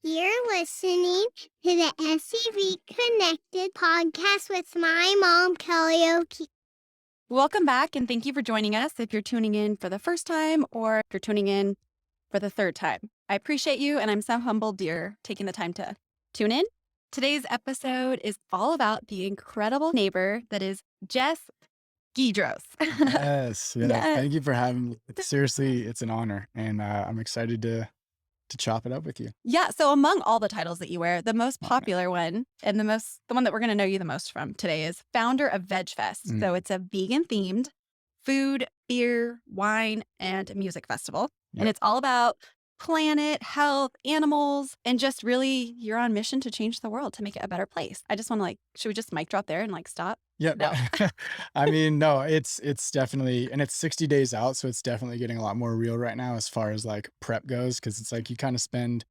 You're listening to the SCV Connected podcast with my mom, Karaoke. Welcome back, and thank you for joining us if you're tuning in for the first time or if you're tuning in for the third time. I appreciate you, and I'm so humbled you're taking the time to tune in. Today's episode is all about the incredible neighbor that is Jess Guidroz. Yes. Yes. Thank you for having me. Seriously, it's an honor, and I'm excited to chop it up with you. Yeah, so among all the titles that you wear, the most popular one and the one that we're going to know you the most from today is founder of Veg Fest. So it's a vegan-themed food, beer, wine, and music festival. Yep. And it's all about planet, health, animals, and just really you're on mission to change the world, to make it a better place. I just want to should we just mic drop there and stop? Yeah. No. I mean, no, it's definitely, and it's 60 days out. So it's definitely getting a lot more real right now as far as prep goes. Cause it's you kind of spend,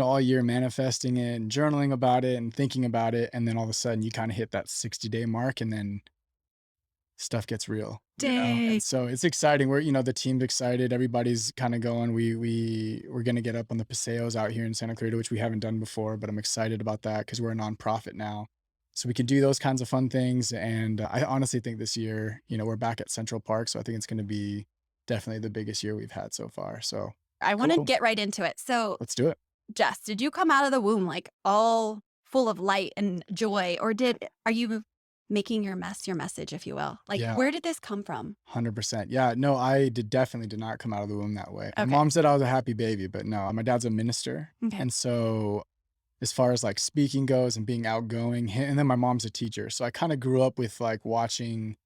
all year manifesting it and journaling about it and thinking about it. And then all of a sudden you kind of hit that 60-day mark and then stuff gets real. Dang. And so it's exciting. We're, the team's excited. Everybody's kind of going. We're going to get up on the paseos out here in Santa Clarita, which we haven't done before, but I'm excited about that because we're a nonprofit now. So we can do those kinds of fun things. And I honestly think this year, we're back at Central Park. So I think it's going to be definitely the biggest year we've had so far. So I want to cool. get right into it. So Let's do it. Jess, did you come out of the womb all full of light and joy, or are you making your message, if you will? Yeah. Where did this come from? 100%. Yeah, no, I definitely did not come out of the womb that way. Okay. My mom said I was a happy baby, but no, my dad's a minister. Okay. And so as far as speaking goes and being outgoing, and then my mom's a teacher. So I kind of grew up with watching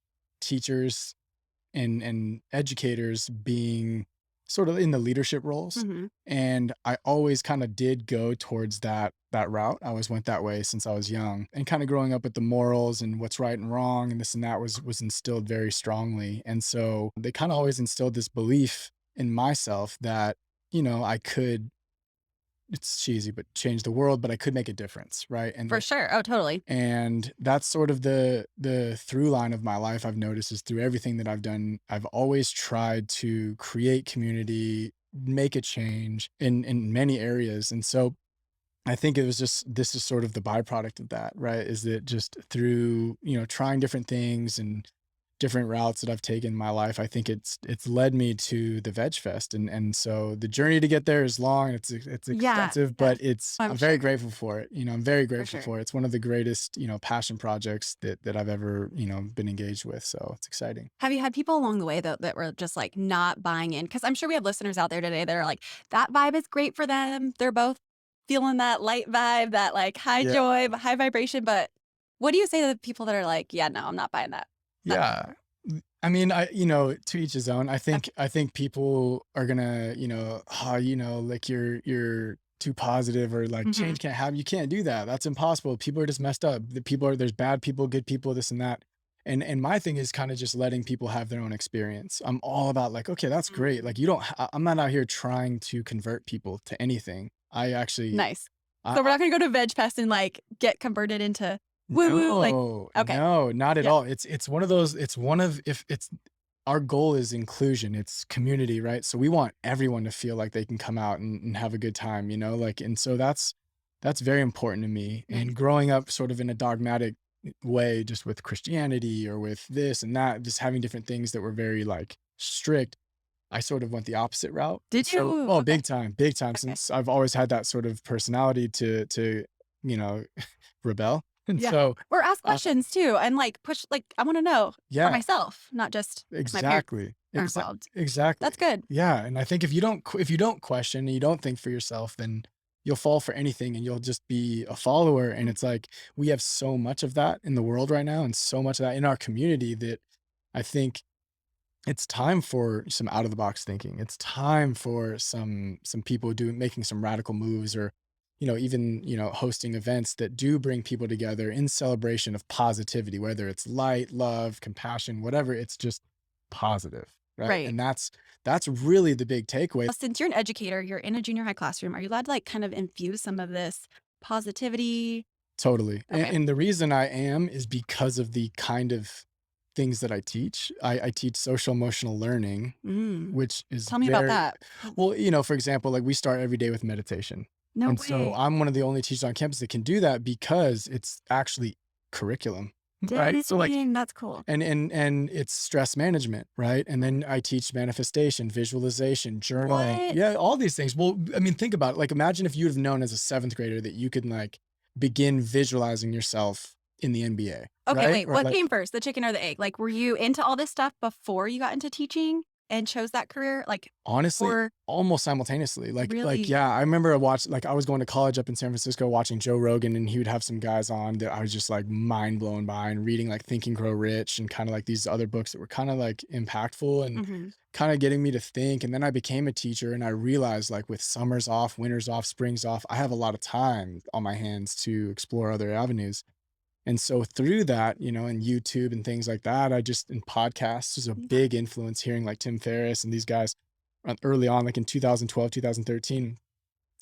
teachers and educators being sort of in the leadership roles. Mm-hmm. And I always kind of did go towards that route. I always went that way since I was young, and kind of growing up with the morals and what's right and wrong and this and that was instilled very strongly. And so they kind of always instilled this belief in myself that, I could, it's cheesy, but change the world, but I could make a difference. Right. And For sure. Oh, totally. and that's sort of the through line of my life. I've noticed is through everything that I've done, I've always tried to create community, make a change in many areas. And so I think it was this is sort of the byproduct of that, right? Is that just through, trying different things and different routes that I've taken in my life, I think it's led me to the Veg Fest. And so the journey to get there is long, it's expensive, but I'm very grateful for it. I'm very grateful for it. It's one of the greatest, passion projects that I've ever, been engaged with. So it's exciting. Have you had people along the way that were just not buying in? Because I'm sure we have listeners out there today that are that vibe is great for them. They're both feeling that light vibe, that high joy, high vibration. But what do you say to the people that are yeah, no, I'm not buying that? Yeah. I mean, to each his own. I think people are gonna, you're too positive or change can't happen. You can't do that. That's impossible. People are just messed up. There's bad people, good people, this and that. And my thing is kind of just letting people have their own experience. I'm all about okay, that's great. I'm not out here trying to convert people to anything. I actually nice. So we're not gonna go to Veg Fest and get converted into woo-woo. Okay. No, not at all. It's one of those, our goal is inclusion. It's community, right? So we want everyone to feel like they can come out and have a good time, and so that's very important to me. Nice. And growing up sort of in a dogmatic way, just with Christianity or with this and that, just having different things that were very strict, I sort of went the opposite route. Did you? So, okay. Big time. Okay. Since I've always had that sort of personality to rebel. And so or ask questions too, and push. I want to know for myself, not just exactly. Exactly. That's good. Yeah, and I think if you don't question and you don't think for yourself, then you'll fall for anything and you'll just be a follower. And it's we have so much of that in the world right now, and so much of that in our community that I think it's time for some out of the box thinking. It's time for some people making some radical moves, or even, hosting events that do bring people together in celebration of positivity, whether it's light, love, compassion, whatever, it's just positive. Right. And that's really the big takeaway. Since you're an educator, you're in a junior high classroom, are you allowed to kind of infuse some of this positivity? Totally. Okay. And the reason I am is because of the kind of things that I teach. I teach social emotional learning, which is Tell me about that. Well, for example, we start every day with meditation. No And so way. I'm one of the only teachers on campus that can do that because it's actually curriculum, right? So like, Dang, that's cool. and it's stress management, right? And then I teach manifestation, visualization, journaling. What? Yeah, all these things. Well, I mean, think about it. Like, imagine if you'd have known as a seventh grader that you could like begin visualizing yourself in the NBA, Okay, right? wait, Or what like, came first, the chicken or the egg? Like, were you into all this stuff before you got into teaching and chose that career? Like, honestly, or almost simultaneously. Like, really? yeah, I remember I watched, like, I was going to college up in San Francisco watching Joe Rogan, and he would have some guys on that I was just like mind blown by, and reading like Think and Grow Rich and kind of like these other books that were kind of like impactful and Hmm. kind of getting me to think. And then I became a teacher, and I realized, like, with summers off, winters off, springs off, I have a lot of time on my hands to explore other avenues. And so through that, and YouTube and things like that, and podcasts is a Yeah. big influence, hearing like Tim Ferriss and these guys early on, like in 2012, 2013,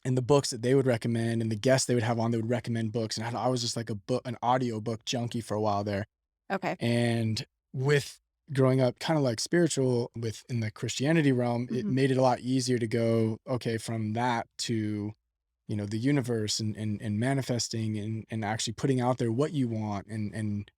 and the books that they would recommend and the guests they would have on, they would recommend books. And I was just like an audio book junkie for a while there. Okay. And with growing up kind of like spiritual in the Christianity realm, it Hmm. made it a lot easier to go, okay, from that to, the universe and manifesting and actually putting out there what you want and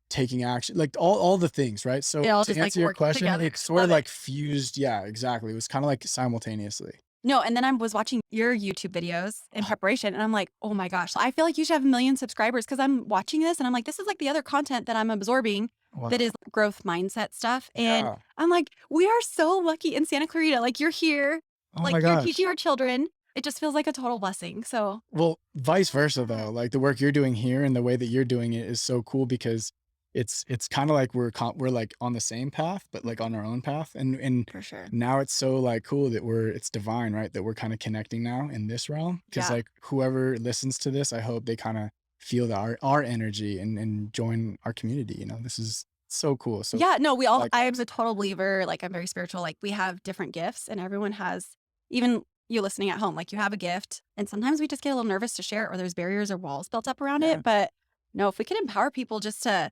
taking action, like all the things, right? So It all to just like answer your worked question, together. it sort of Love it. like fused. Yeah, exactly. It was kind of like simultaneously. No, and then I was watching your YouTube videos in preparation, and I'm like, oh my gosh, I feel like you should have 1 million subscribers because I'm watching this and I'm like, this is like the other content that I'm absorbing Wow. that is growth mindset stuff. And Yeah. I'm like, we are so lucky in Santa Clarita. Like, you're here, Oh like, my you're gosh. teaching our children. It just feels like a total blessing. So, Well, vice versa though. Like the work you're doing here and the way that you're doing it is so cool because it's kind of like we're like on the same path, but like on our own path. And for sure. now it's so like cool that it's divine, right? That we're kind of connecting now in this realm. Because Yeah. like whoever listens to this, I hope they kind of feel our energy and join our community. This is so cool. So Yeah, no, like, I am a total believer. Like, I'm very spiritual. Like, we have different gifts, and everyone has, even you listening at home, like, you have a gift. And sometimes we just get a little nervous to share it, or there's barriers or walls built up around yeah, it. But no, if we can empower people just to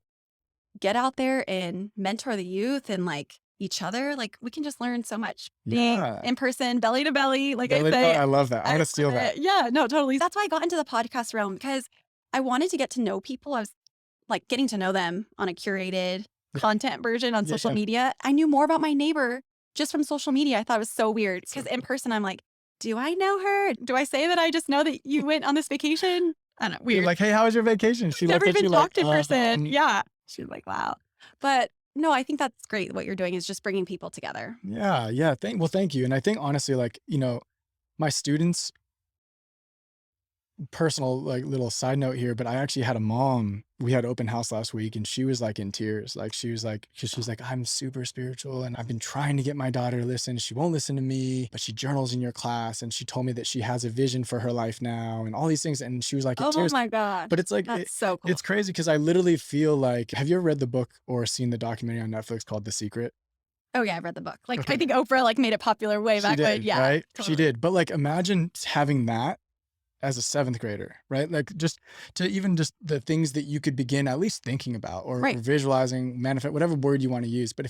get out there and mentor the youth and like each other, like, we can just learn so much being yeah. in person, belly to belly. Like I Oh, say, I love that. I I want to steal love that. it. Yeah, no, totally. That's why I got into the podcast realm because I wanted to get to know people. I was like getting to know them on a curated Yeah. content version on Yeah, social yeah. media. I knew more about my neighbor just from social media. I thought it was so weird So because in person, I'm like, do I know her? Do I say that I just know that you went on this vacation? I don't know. you're Weird. like, hey, how was your vacation? She Never looked at even you like, talked in person. Yeah. She was like, wow. But no, I think that's great. What you're doing is just bringing people together. yeah, yeah. Thank you. And I think honestly, like, my students, personal like little side note here, but I actually had a mom. We had open house last week, and she was like in tears. Like she was like, because she's like, I'm super spiritual, and I've been trying to get my daughter to listen. She won't listen to me, but she journals in your class, and she told me that she has a vision for her life now, and all these things. And she was like in Oh tears. my gosh. But it's like That's so cool. it's crazy because I literally feel like, have you ever read the book or seen the documentary on Netflix called The Secret? Oh yeah, I've read the book. Like Okay. I think Oprah like made it popular way She back when. did, Yeah, right? She totally. did. But like, imagine having that as a seventh grader, right? Like just to even just the things that you could begin at least thinking about or Right. visualizing, manifest, whatever word you want to use. But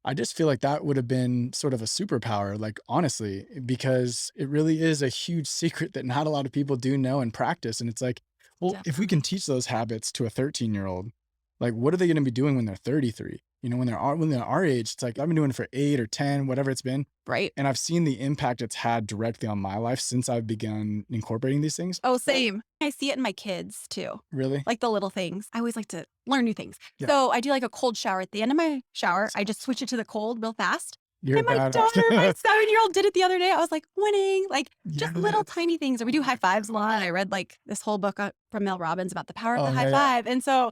I just feel like that would have been sort of a superpower, like honestly, because it really is a huge secret that not a lot of people do know and practice. And it's like, well, if we can teach those habits to a 13-year-old, like what are they going to be doing when they're 33? When they're our age, it's like I've been doing it for 8 or 10, whatever it's been. Right. And I've seen the impact it's had directly on my life since I've begun incorporating these things. Oh, same. I see it in my kids too. Really? Like the little things. I always like to learn new things. Yeah. So I do like a cold shower at the end of my shower. I just switch it to the cold real fast. You're And my badass. daughter, my 7-year-old did it the other day. I was like, winning. Like just little Yes. tiny things. Or we do high fives a lot. I read like this whole book from Mel Robbins about the power of Oh, the high yeah. five. And so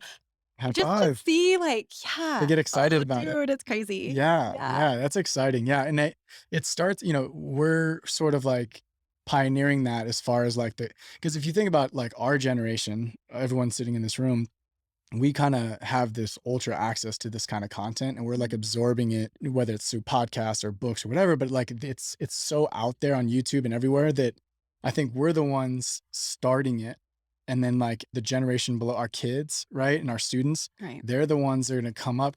High just to five. see like, yeah. They get excited Oh, about it. dude, it's crazy. Yeah, Yeah. yeah, that's exciting. Yeah, and it starts, we're sort of like pioneering that as far as like because if you think about like our generation, everyone sitting in this room, we kind of have this ultra access to this kind of content, and we're like absorbing it, whether it's through podcasts or books or whatever, but like it's so out there on YouTube and everywhere that I think we're the ones starting it. And then like the generation below, our kids, right? And our students, Right. they're the ones that are going to come up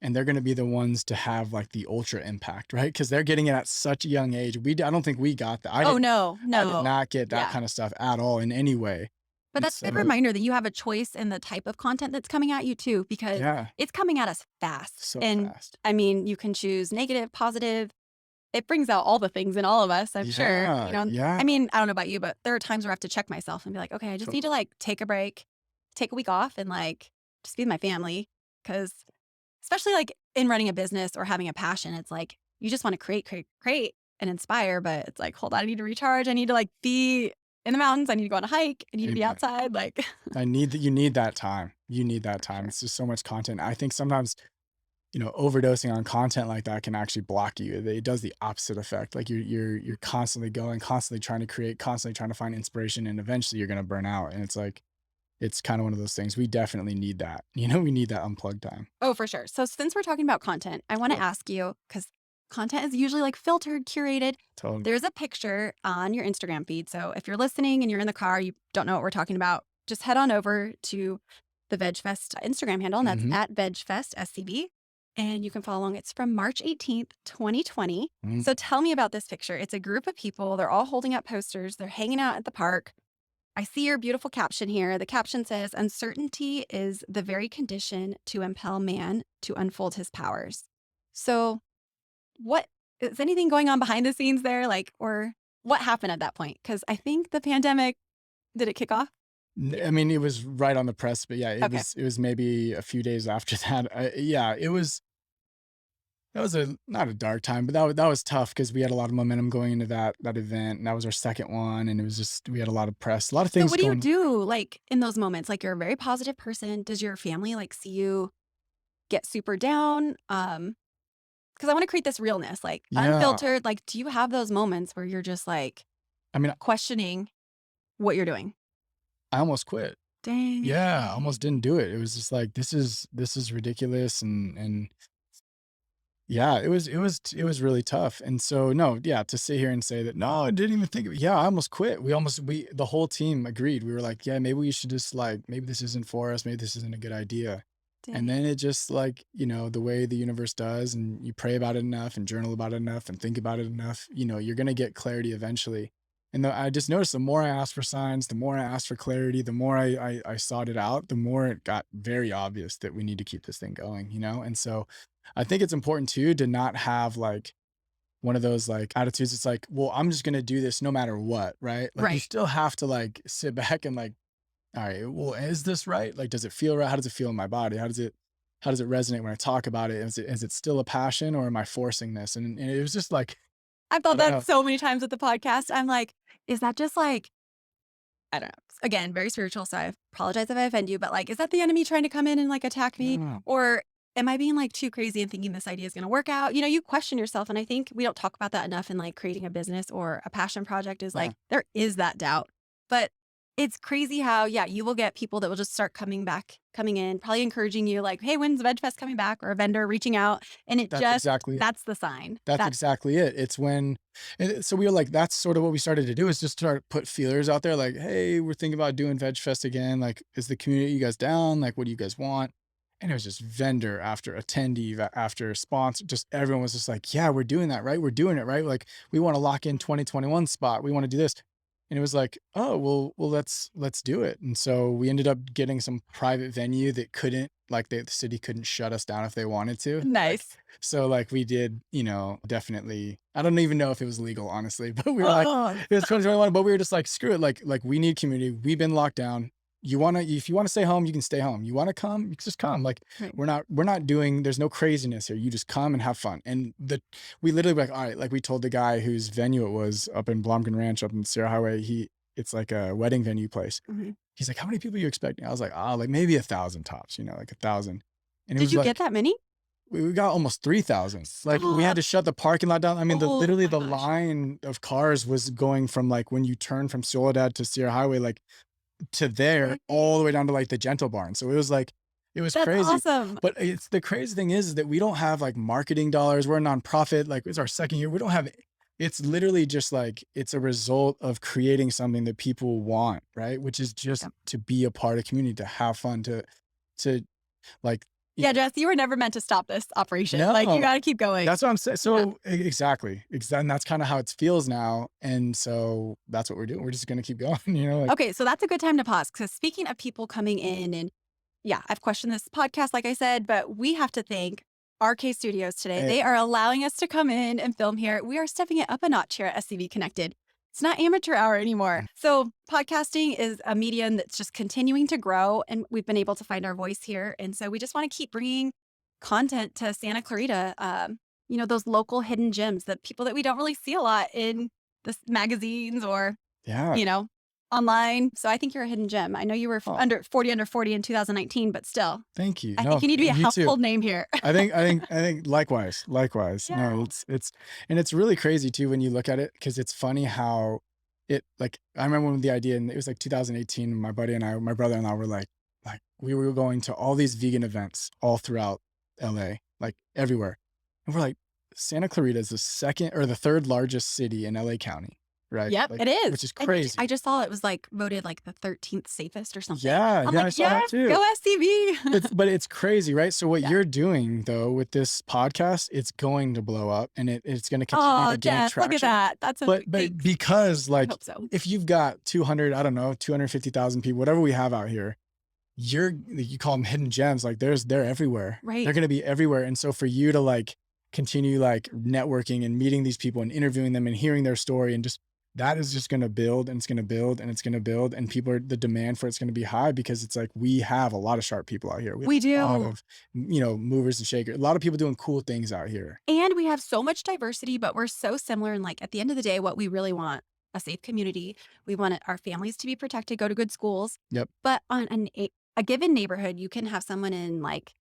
and they're going to be the ones to have like the ultra impact, right? Because they're getting it at such a young age. I don't think we got that. Oh, no, I did no. not get that Yeah. kind of stuff at all in any way. But And that's a good so, reminder that you have a choice in the type of content that's coming at you too, because yeah, it's coming at us fast. so And fast. I mean, you can choose negative, positive. It brings out all the things in all of us, I'm sure. Yeah, You know, yeah, I mean, I don't know about you, but there are times where I have to check myself and be like, okay, I just need to like take a break, take a week off, and like just be with my family. Because especially like in running a business or having a passion, it's like you just want to create and inspire, but it's like, hold on, I need to recharge. I need to like be in the mountains. I need to go on a hike. I need to be amen. outside. Like, You need that time. You need that time. sure. It's just so much content. I think sometimes, overdosing on content like that can actually block you. It does the opposite effect. Like you're constantly going, constantly trying to create, constantly trying to find inspiration, and eventually you're going to burn out. And it's like, it's kind of one of those things. We definitely need that. We need that unplugged time. Oh, for sure. So since we're talking about content, I want to Yep. ask you, because content is usually like filtered, curated. Totally. There's a picture on your Instagram feed. So if you're listening and you're in the car, you don't know what we're talking about, just head on over to the Veg Fest Instagram handle, and that's Mhm. at Veg Fest SCV. And you can follow along. It's from March 18th, 2020. Mhm. So tell me about this picture. It's a group of people. They're all holding up posters. They're hanging out at the park. I see your beautiful caption here. The caption says, "Uncertainty is the very condition to impel man to unfold his powers." So what is anything going on behind the scenes there? Like, or what happened at that point? Because I think the pandemic, did it kick off? I mean, it was right on the press, but yeah, Okay. it was maybe a few days after that. Yeah, that was not a dark time, but that was tough because we had a lot of momentum going into that event, and that was our second one, and it was just we had a lot of press, a lot of So things what do you going. do like in those moments? Like you're a very positive person. Does your family like see you get super down? Because I want to create this realness, like Yeah, unfiltered. Like, do you have those moments where you're just like I mean, questioning what you're doing? I almost quit. Dang. Yeah, I almost didn't do it. It was just like this is ridiculous, and yeah, it was really tough. And so no, yeah, to sit here and say that no, I didn't even think of it. Yeah, I almost quit. We the whole team agreed. We were like, yeah, maybe we should just like maybe this isn't for us. Maybe this isn't a good idea. And Dang. then it just like, the way the universe does, and you pray about it enough and journal about it enough and think about it enough, you're going to get clarity eventually. And I just noticed the more I asked for signs, the more I asked for clarity, the more I sought it out, the more it got very obvious that we need to keep this thing going. And so I think it's important too to not have like one of those like attitudes. It's like, well, I'm just going to do this no matter what. Right. Like you Right. still have to like sit back and like, all right, well, is this right? Like, does it feel right? How does it feel in my body? How does it resonate when I talk about it? Is it still a passion, or am I forcing this? And it was just like, I've I thought don't that know. so many times with the podcast. I'm like, is that just like, I don't know. Again, very spiritual. So I apologize if I offend you, but like, is that the enemy trying to come in and like attack me? No. Or am I being like too crazy and thinking this idea is going to work out? You question yourself. And I think we don't talk about that enough in like creating a business or a passion project is Yeah. like, there is that doubt. But it's crazy how, yeah, you will get people that will just start coming in, probably encouraging you like, hey, when's Veg Fest coming back? Or a vendor reaching out. And That's exactly it. that's the sign. That's exactly it. It's when, so we were like, that's sort of what we started to do, is just start put feelers out there. Like, hey, we're thinking about doing Veg Fest again. Like, is the community, you guys down? Like, what do you guys want? And it was just vendor after attendee after sponsor. Just everyone was just like, yeah, we're doing that, right? We're doing it, right? Like, we want to lock in 2021 spot. We want to do this. And it was like, oh, well, let's do it. And so we ended up getting some private venue that couldn't, like the city couldn't shut us down if they wanted to. Nice. So like we did, definitely, I don't even know if it was legal, honestly, but we were like, it was 2021, but we were just like, screw it. Like we need community. We've been locked down. If you want to stay home, you can stay home. You want to come, you can just come. Like Right. we're not doing, there's no craziness here. You just come and have fun. And we literally were like, all right, like we told the guy whose venue it was up in Blomgren Ranch, up in Sierra Highway, it's like a wedding venue place. Mm-hmm. He's like, how many people are you expecting? I was like, like maybe 1,000 tops, like 1,000. And it Did was you like, get that many? we got almost 3,000. Like we had to shut the parking lot down. I mean, Oh literally my the gosh. line of cars was going from like when you turn from Soledad to Sierra Highway, like to there all the way down to like the Gentle Barn. So it was like, it was That's crazy. awesome. But it's the crazy thing is that we don't have like marketing dollars. We're a nonprofit. Like it's our second year. We don't have, it's literally just like, it's a result of creating something that people want, right? Which is just Yep. to be a part of community, to have fun, to like Yeah, Jess, you were never meant to stop this operation. Like, you No, got to keep going. that's what I'm saying. Yeah. So exactly. And that's kind of how it feels now. And so that's what we're doing. We're just going to keep going, like, Okay, so that's a good time to pause because speaking of people coming in and yeah, I've questioned this podcast, like I said, but we have to thank RK Studios today. hey, They are allowing us to come in and film here. We are stepping it up a notch here at SCV Connected. It's not amateur hour anymore. So podcasting is a medium that's just continuing to grow, and we've been able to find our voice here. And so we just want to keep bringing content to Santa Clarita. Those local hidden gems, that people that we don't really see a lot in the magazines or yeah. online. So I think you're a hidden gem. I know you were Oh, under 40 in 2019, but still, thank you. I No, think you need to be a you too. household name here. I think likewise. Yeah. No, and it's really crazy too when you look at it, because it's funny how I remember when the idea, and it was like 2018, my brother and I were like we were going to all these vegan events all throughout LA, like everywhere. And we're like, Santa Clarita is the second or the third largest city in LA County, right? Yep, Like, it is. which is And crazy. I just saw it was like voted like the 13th safest or something. Yeah, I'm yeah, I like, saw that yes, too. go SCV. But it's crazy, right? So what Yeah. you're doing though with this podcast, it's going to blow up, and it's going to continue Oh, to gain Jess, look at traction. that. That's a But thanks. because I like hope so. if you've got 250,000 people, whatever we have out here, you call them hidden gems, like they're everywhere. Right. They're going to be everywhere. And so for you to like continue like networking and meeting these people and interviewing them and hearing their story, and just that is just going to build, and it's going to build, and it's going to build, and the demand for it's going to be high, because it's like we have a lot of sharp people out here. We have a lot do. of movers and shakers, a lot of people doing cool things out here. And we have so much diversity, but we're so similar. And like at the end of the day, what we really want, a safe community. We want our families to be protected, go to good schools. Yep. But on a given neighborhood, you can have someone in like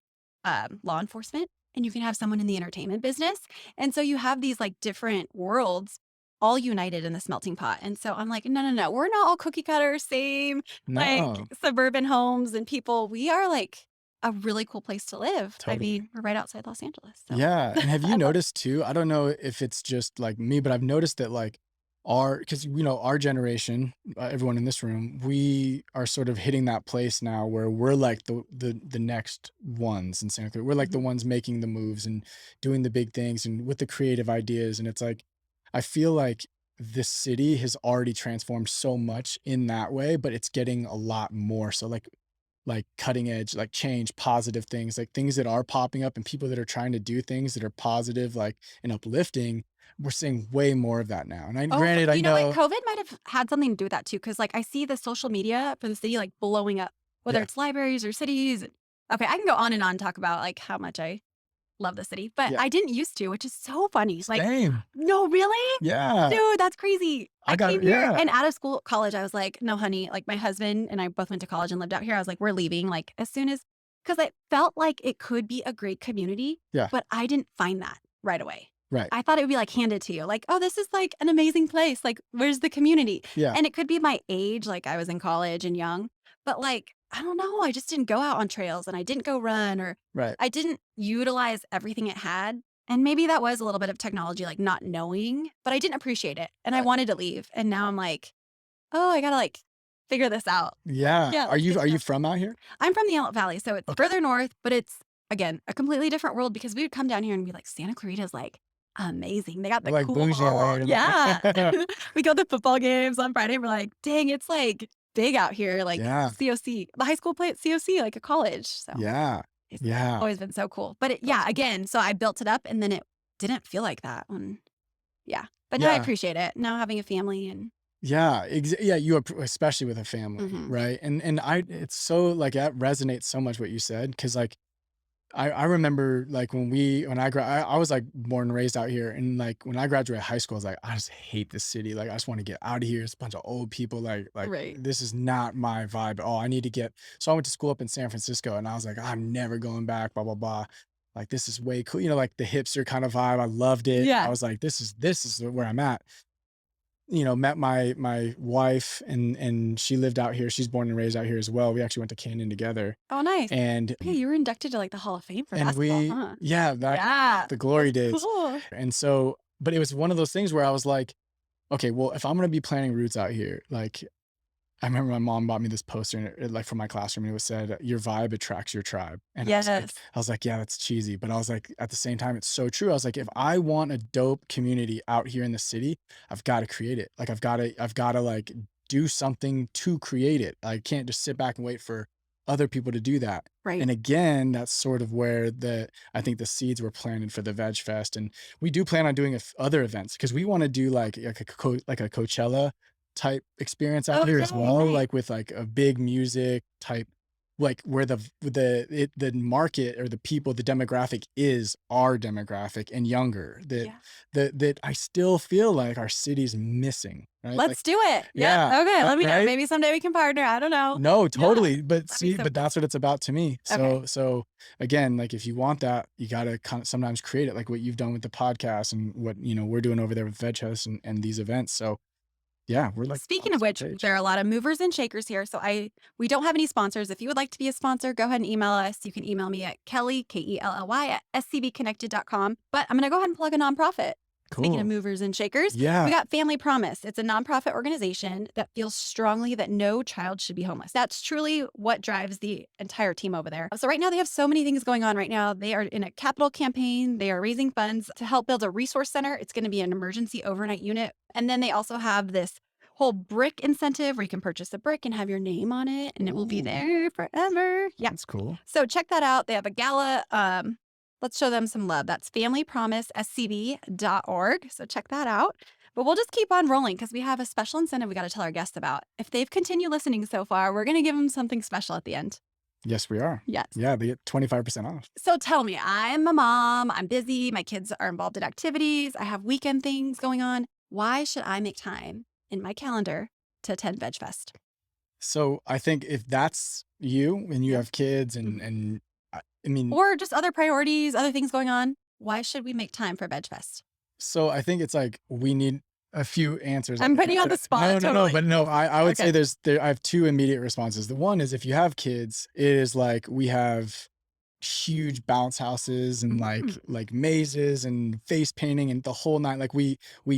law enforcement, and you can have someone in the entertainment business. And so you have these like different worlds all united in this melting pot. And so I'm like, no, we're not all cookie cutter, same like No, suburban homes and people. We are like a really cool place to live. I totally. mean, we're right outside Los Angeles. So Yeah. And have I you love noticed too? I don't know if it's just like me, but I've noticed that like because our generation, everyone in this room, we are sort of hitting that place now where we're like the next ones in Santa Cruz. We're like the Mhm. ones making the moves and doing the big things and with the creative ideas. And it's like, I feel like this city has already transformed so much in that way, but it's getting a lot more. So like cutting edge, like change, positive things, like things that are popping up, and people that are trying to do things that are positive, like and uplifting. We're seeing way more of that now. And granted, I You know what? know, COVID might have had something to do with that too. Cause like I see the social media for the city like blowing up, whether yeah, it's libraries or cities. Okay, I can go on and talk about like how much I love the city, but yeah, I didn't used to, which is so funny. Like, same, no, really? yeah. Dude, that's crazy. I I got came it, here yeah, and out of school, college, I was like, no, honey, like my husband and I both went to college and lived out here. I was like, we're leaving like as soon as, because it felt like it could be a great community, yeah, but I didn't find that right away. right, I thought it would be like handed to you, like, oh, this is like an amazing place. Like, where's the community? yeah, And it could be my age, like I was in college and young, but like, I don't know. I just didn't go out on trails and I didn't go run, or right, I didn't utilize everything it had. And maybe that was a little bit of technology, like not knowing, but I didn't appreciate it. And I right. wanted to leave. And now I'm like, oh, I gotta like figure this out. Yeah. Yeah, Are let's get you started. from out here? I'm from the Antelope Valley, so it's Okay. further north, but it's again a completely different world because we would come down here and be like, Santa Clarita's like amazing. They got We're the like bougie cool, out here. yeah. We go to football games on Friday. We're like, dang, it's like big out here, like Yeah, COC. The high school play at COC, like a college. So yeah, it's yeah. always been so cool. But That's cool. again, so I built it up and then it didn't feel like that when, yeah. But now I Yeah, appreciate it. Now having a family and yeah, yeah. Especially with a family, mhm. right? And it's so like that resonates so much what you said, because like I remember like I was like born and raised out here, and like when I graduated high school, I was like, I just hate this city. Like I just want to get out of here. It's a bunch of old people. Like Right. this is not my vibe at all. I need to get. So I went to school up in San Francisco, and I was like, I'm never going back. Blah blah blah. Like this is way cool. Like the hipster kind of vibe. I loved it. I Yeah. was like, this is where I'm at. Met my wife, and she lived out here. She's born and raised out here as well. We actually went to Canyon together, Oh, nice. and Okay, you were inducted to like the Hall of Fame for and basketball, we huh? yeah, back Yeah. the glory days. Cool. And so, but it was one of those things where I was like, okay, well, if I'm gonna be planting roots out here, like I remember my mom bought me this poster and like for my classroom, and it was said, "Your vibe attracts your tribe." And Yes. I was like, yeah, that's cheesy. But I was like, at the same time, it's so true. I was like, if I want a dope community out here in the city, I've got to create it. Like I've got to like do something to create it. I can't just sit back and wait for other people to do that. Right. And again, that's sort of where I think the seeds were planted for the Veg Fest. And we do plan on doing other events because we want to do like a Coachella type experience out here as well, like with like a big music type, like where the market or the people, the demographic is our demographic and younger, that I still feel like our city's missing, right? Let's Like, do it. yeah, Yeah. Okay. Let me know. right? Maybe someday we can partner. I don't know. No, totally. Yeah. But That'd be see, so but cool. that's what it's about to me. Okay. So again, like if you want that, you got to kind of sometimes create it, like what you've done with the podcast and what, we're doing over there with Veg Fest and these events. So yeah, we're like, Speaking of which, there are a lot of movers and shakers here. So we don't have any sponsors. If you would like to be a sponsor, go ahead and email us. You can email me at Kelly, Kelly, @scvconnected.com. But I'm going to go ahead and plug a nonprofit. Speaking of movers and shakers, we got Family Promise. It's a nonprofit organization that feels strongly that no child should be homeless. That's truly what drives the entire team over there. So right now they have so many things going on right now. They are in a capital campaign. They are raising funds to help build a resource center. It's going to be an emergency overnight unit. And then they also have this whole brick incentive where you can purchase a brick and have your name on it and it will be there forever. Yeah. That's cool. So check that out. They have a gala. Let's show them some love. That's familypromisescv.org. So check that out. But we'll just keep on rolling because we have a special incentive we got to tell our guests about. If they've continued listening so far, we're going to give them something special at the end. Yes, we are. Yes. Yeah, they get 25% off. So tell me, I'm a mom. I'm busy. My kids are involved in activities. I have weekend things going on. Why should I make time in my calendar to attend Veg Fest? So I think if that's you and you have kids and I mean, or just other priorities, other things going on, why should we make time for Veg Fest? So I think it's like we need a few answers. I'm putting you on the spot. No, but no, I would say I have two immediate responses. The one is if you have kids, it is like we have huge bounce houses and like mazes and face painting and the whole night. Like we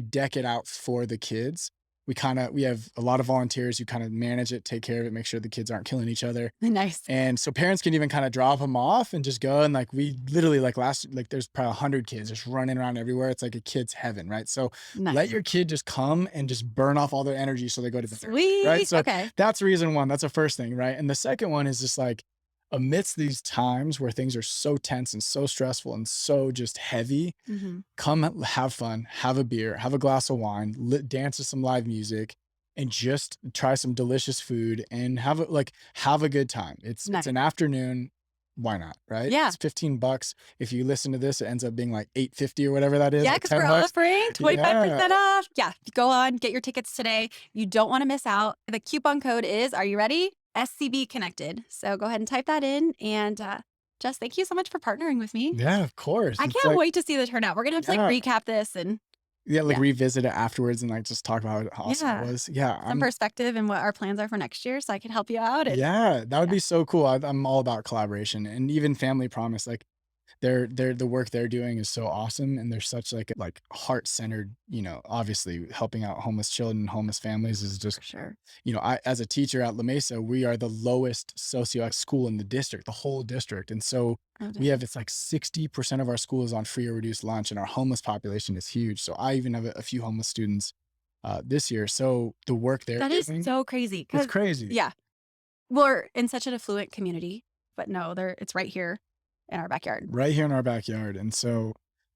deck it out for the kids. We have a lot of volunteers who kind of manage it, take care of it, make sure the kids aren't killing each other. Nice. And so parents can even kind of drop them off and just go. And like we literally like there's probably 100 kids just running around everywhere. It's like a kid's heaven, right? So let your kid just come and just burn off all their energy so they go to bed. Sweet. Right? So that's reason one. That's the first thing, right? And the second one is just like, amidst these times where things are so tense and so stressful and so just heavy, come have fun, have a beer, have a glass of wine, dance to some live music, and just try some delicious food and have a good time. It's an afternoon. Why not? Right? Yeah. It's $15. If you listen to this, it ends up being like $8.50 or whatever that is. Yeah, because we're offering 25% off. Yeah. Go on, get your tickets today. You don't want to miss out. The coupon code is, are you ready? SCV Connected. So go ahead and type that in. And Jess, thank you so much for partnering with me. Yeah, of course. I can't wait to see the turnout. We're going to have to recap this and revisit it afterwards and just talk about how awesome it was. Yeah. Some perspective and what our plans are for next year so I can help you out. That would be so cool. I'm all about collaboration and even Family Promise. Like the work they're doing is so awesome. And they're such like heart-centered, obviously helping out homeless children, homeless families is just, I, as a teacher at La Mesa, we are the lowest socioeconomic school in the district, the whole district. And so it's like 60% of our school is on free or reduced lunch and our homeless population is huge. So I even have a few homeless students this year. So the work they're doing. That is so crazy. It's crazy. Yeah. We're in such an affluent community, but no, it's right here. In our backyard. Right here in our backyard. And so,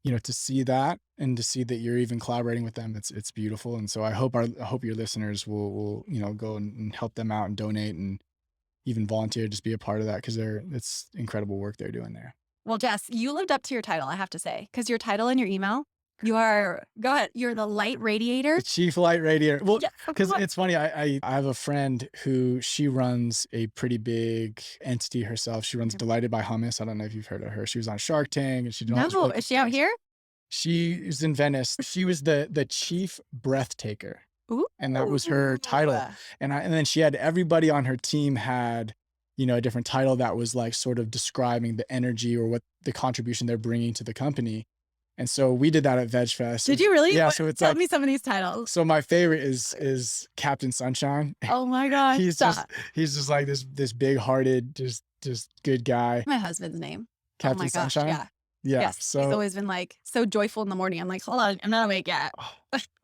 to see that and to see that you're even collaborating with them, it's beautiful. And so I hope your listeners will go and help them out and donate and even volunteer, just be a part of that because it's incredible work they're doing there. Well, Jess, you lived up to your title, I have to say, because your title in your email, go ahead. You're the light radiator. The chief light radiator. Well, because it's funny. I have a friend who she runs a pretty big entity herself. She runs Delighted by Hummus. I don't know if you've heard of her. She was on Shark Tank and she did No, is she out here? She is in Venice. She was the chief breath taker. Ooh. And that was her title. And then she had everybody on her team had, a different title that was like sort of describing the energy or what the contribution they're bringing to the company. And so we did that at Veg Fest. Did you really? Yeah. So it's Tell like, me some of these titles. so my favorite is Captain Sunshine. Oh my gosh. he's just like this big hearted, just good guy. My husband's name. Captain oh my gosh. Sunshine. Yeah. Yeah. Yes. So he's always been like so joyful in the morning. I'm like, hold on, I'm not awake yet.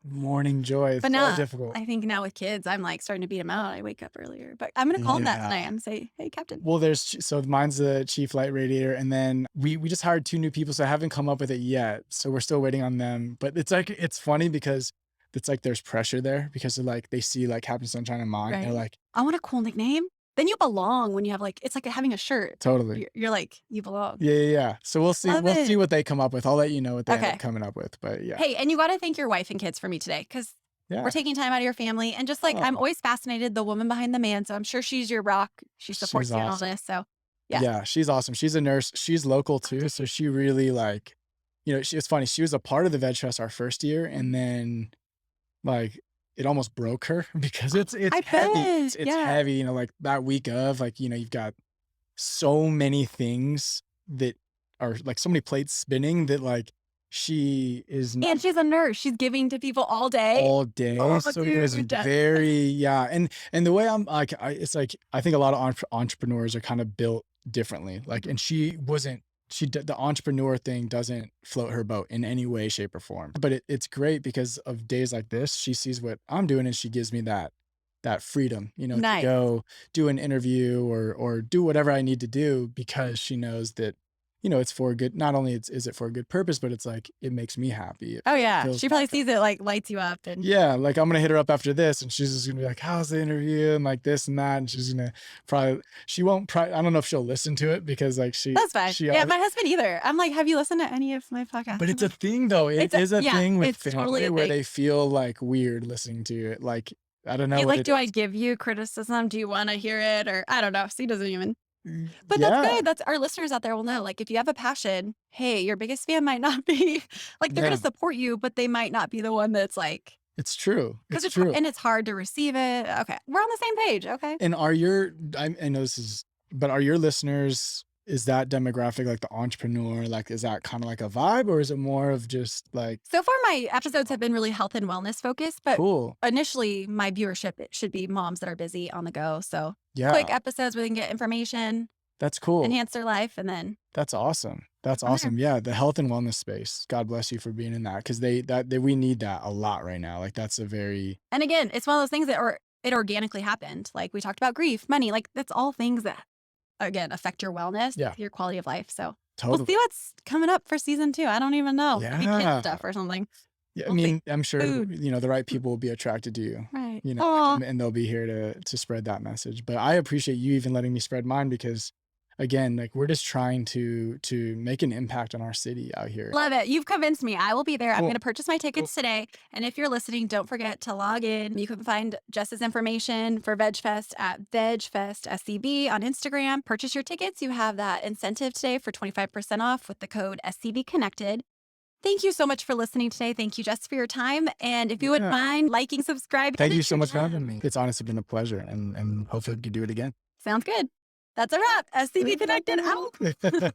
morning joy. It's But so now difficult. I think now with kids, I'm like starting to beat them out. I wake up earlier, but I'm going to call him that tonight and say, hey, Captain. Well, so mine's the chief light radiator. And then we just hired 2 new people. So I haven't come up with it yet. So we're still waiting on them. But it's like, it's funny because it's like there's pressure there because they're like, they see like Captain Sunshine and mine. Right. They're like, I want a cool nickname. Then you belong when you have like, it's like having a shirt. totally. You're like, you belong. Yeah. So we'll see. Love See it. what they come up with. I'll let you know what they end Okay. up coming up with. But yeah. Hey, and you got to thank your wife and kids for me today because Yeah. we're taking time out of your family. And just like, I'm Oh. always fascinated, the woman behind the man. So I'm sure she's your rock. She supports She's you in all awesome. this. So yeah. Yeah, she's awesome. She's a nurse. She's local too. So she really like, it's funny. She was a part of the Veg Fest our first year. And then like it almost broke her because it's I heavy. bet. It's Yeah. heavy, like that week of like, you've got so many things that are like so many plates spinning that like she is And she's a nurse. She's giving to people all day. all day. Oh, So it was dude. very, and the way I'm like, it's like, I think a lot of entrepreneurs are kind of built differently. Like, and the entrepreneur thing doesn't float her boat in any way, shape or form, but it's great because of days like this. She sees what I'm doing and she gives me that freedom, Nice. to go do an interview or do whatever I need to do because she knows that, it's for good. Not only is it for a good purpose, but it's like, it makes me happy. Oh yeah. feels She probably like- sees it like lights you up and Yeah, like I'm gonna hit her up after this and she's just gonna be like, how's the interview? And like this and that. And she's gonna she won't I don't know if she'll listen to it because like that's fine. she Yeah, my husband either. I'm like, have you listened to any of my podcasts? but it's a thing though. It is a thing with it's totally family a where thing. they feel like weird listening to it. Like, I don't know. Hey, what like, it do I is. give you criticism? Do you want to hear it? Or I don't know. So he doesn't even. But Yeah. that's good. That's our listeners out there will know. Like, if you have a passion, hey, your biggest fan might not be like they're Yeah. going to support you, but they might not be the one that's like It's true. because It's true. and it's hard to receive it. Okay, we're on the same page. Okay. And I know this but are your listeners, is that demographic like the entrepreneur? Like, is that kind of like a vibe or is it more of just like, So far, my episodes have been really health and wellness focused, but cool? initially, my viewership it should be moms that are busy on the go. So Yeah. quick episodes where they can get information, That's cool. enhance their life, and then That's awesome. That's From there. awesome. Yeah, the health and wellness space. God bless you for being in that because we need that a lot right now. Like that's a very and again, it's one of those things that it organically happened. Like we talked about grief, money, like that's all things that again affect your wellness, Yeah. your quality of life. So totally. we'll see what's coming up for season 2. I don't even know. Maybe Yeah. kid stuff or something. Yeah, I we'll see. mean, I'm sure Food. the right people will be attracted to you. Right. Aw. Aw. And they'll be here to spread that message. But I appreciate you even letting me spread mine because again, like we're just trying to make an impact on our city out here. Love it. You've convinced me. I will be there. I'm Cool. going to purchase my tickets today. And if you're listening, don't forget to log in. You can find Jess's information for Veg Fest at Veg Fest SCV on Instagram. Purchase your tickets. You have that incentive today for 25% off with the code SCV Connected. Thank you so much for listening today. Thank you, Jess, for your time. And if you wouldn't mind liking, subscribing. Thank you hit so your much for bell. having me. It's honestly been a pleasure and hopefully we can do it again. Sounds good. That's a wrap. SCV Connected out.